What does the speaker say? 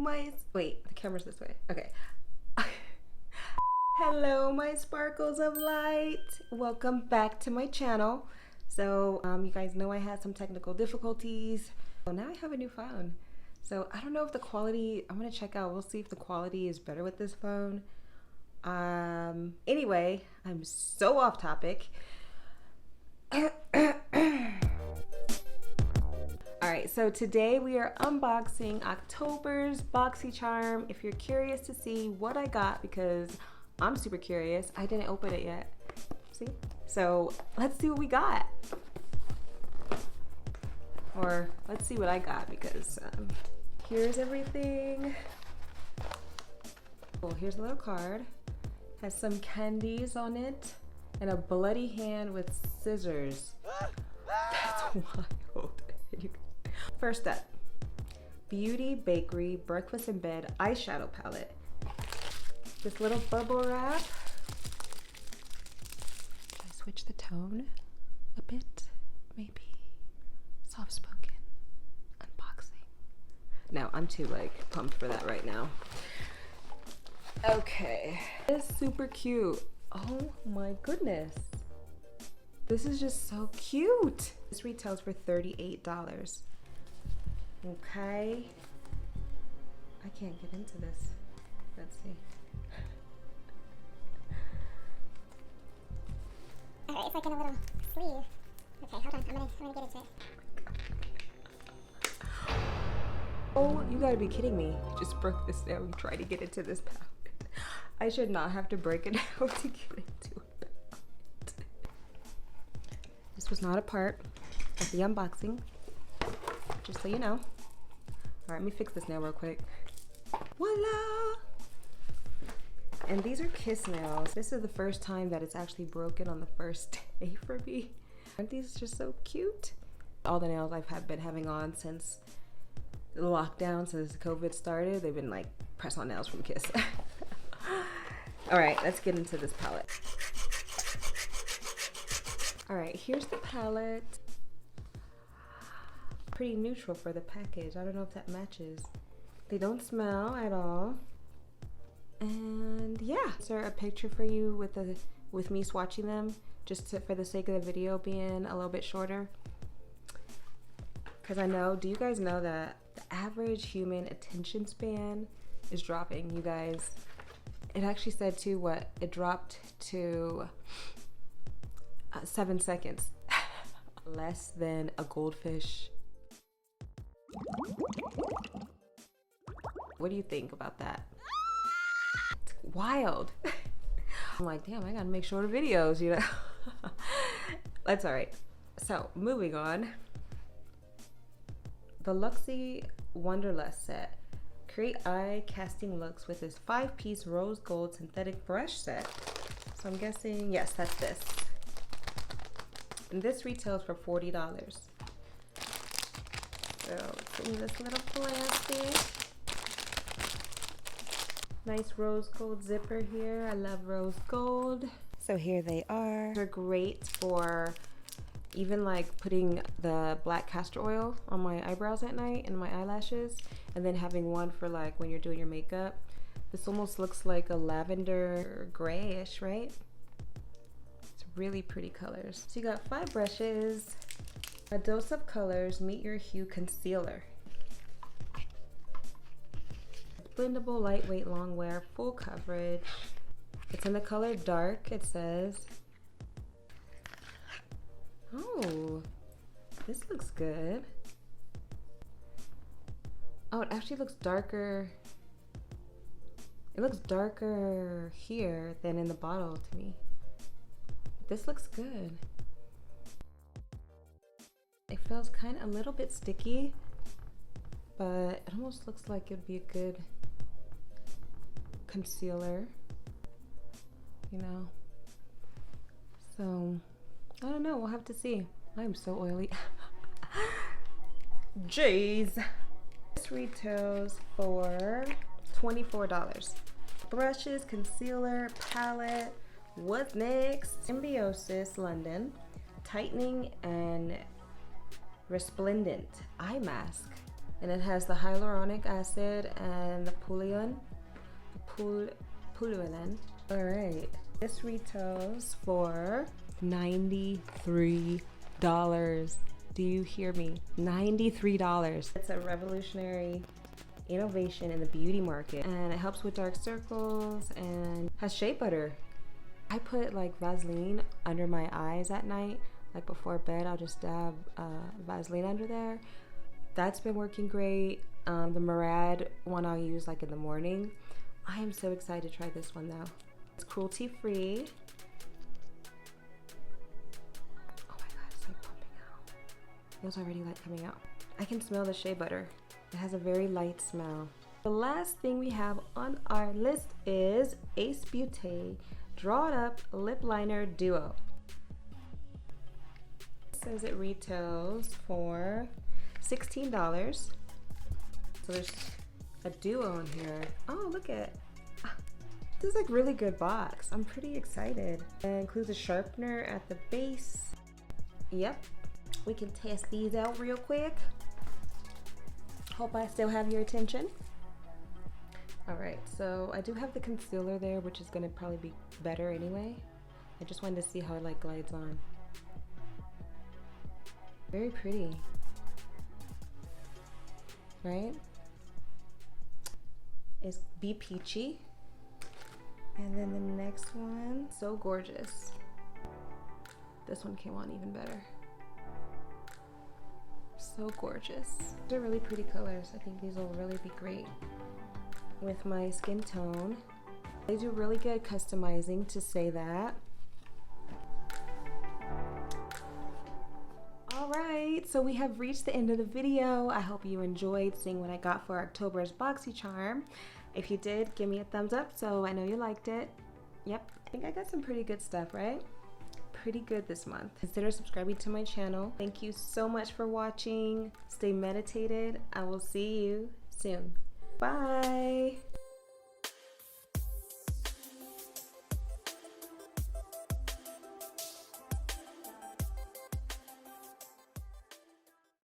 Wait, the camera's this way. Okay. Hello, my sparkles of light. Welcome back to my channel. So, you guys know I had some technical difficulties. Well, now I have a new phone. So, I don't know if the quality, I'm gonna check out. We'll see if the quality is better with this phone. Anyway, I'm so off topic. Alright, so today we are unboxing October's BoxyCharm. If you're curious to see what I got, because I'm super curious, I didn't open it yet. See? So let's see what we got. Or let's see what I got, because here's everything. Oh, here's a little card. Has some candies on it and a bloody hand with scissors. That's wild. First up, Beauty Bakerie Breakfast in Bed Eyeshadow Palette. This little bubble wrap. Should I switch the tone a bit? Maybe. Soft spoken. Unboxing. No, I'm too like pumped for that right now. Okay. It's super cute. Oh my goodness. This is just so cute. This retails for $38. Okay. I can't get into this. Let's see. Alright, it's like in a little sleeve. Okay, hold on. I'm gonna get into it. Oh, you gotta be kidding me. You just broke this down. You tried to get into this palette. I should not have to break it out to get into it. This was not a part of the unboxing. Just so you know. Alright, let me fix this nail real quick. Voila! And these are kiss nails. This is the first time that it's actually broken on the first day for me. Aren't these just so cute? All the nails I've been having on since the lockdown, since COVID started, they've been like press-on nails from Kiss. Alright, let's get into this palette. Alright, here's the palette. Pretty neutral for the package. I don't know if that matches. They don't smell at all. And yeah, is there a picture for you with me swatching them, just for the sake of the video being a little bit shorter? Because I know, do you guys know that the average human attention span is dropping, you guys? It actually said too what it dropped to 7 seconds. Less than a goldfish. What do you think about that? It's wild. I'm like, damn, I gotta make shorter videos, you know? That's all right. So, moving on. The LUXIE Wonderlust Set. Create eye-casting looks with this 5-piece rose gold synthetic brush set. So I'm guessing, yes, that's this. And this retails for $40. So it's in this little plastic. Nice rose gold zipper here. I love rose gold. So here they are. They're great for even like putting the black castor oil on my eyebrows at night and my eyelashes, and then having one for like when you're doing your makeup. This almost looks like a lavender grayish, right? It's really pretty colors. So you got 5 brushes, a dose of colors, meet your hue concealer. Blendable, lightweight, long wear, full coverage. It's in the color dark, it says. Oh, this looks good. Oh, it actually looks darker. It looks darker here than in the bottle to me. This looks good. It feels kind of a little bit sticky, but it almost looks like it'd be a good concealer, you know? So, I don't know, we'll have to see. I'm so oily. Jeez. This retails for $24. Brushes, concealer, palette. What's next? Symbiosis London Tightening and Resplendent Eye Mask. And it has the hyaluronic acid and the pullulan. All right, this retails for $93. Do you hear me? $93. It's a revolutionary innovation in the beauty market, and it helps with dark circles and has shea butter. I put like Vaseline under my eyes at night, like before bed. I'll just dab Vaseline under there. That's been working great. The Murad one I'll use like in the morning. I am so excited to try this one though. It's cruelty free. Oh my god, it's like pumping out. It feels already like coming out. I can smell the shea butter. It has a very light smell. The last thing we have on our list is Ace Beauté Draw It Up Lip Liner Duo. It says it retails for $16. So there's a duo in here. Oh, look at this is like really good box. I'm pretty excited. It includes a sharpener at the base. Yep, we can test these out real quick. Hope I still have your attention. All right, so I do have the concealer there, which is gonna probably be better anyway. I just wanted to see how it like glides on. Very pretty, right? Is Be Peachy. And then the next one, so gorgeous. This one came on even better. So gorgeous. They're really pretty colors. I think these will really be great with my skin tone. They do really good customizing, to say that. Alright, so we have reached the end of the video. I hope you enjoyed seeing what I got for October's BoxyCharm. If you did, give me a thumbs up so I know you liked it. Yep, I think I got some pretty good stuff, right? Pretty good this month. Consider subscribing to my channel. Thank you so much for watching. Stay meditated. I will see you soon. Bye.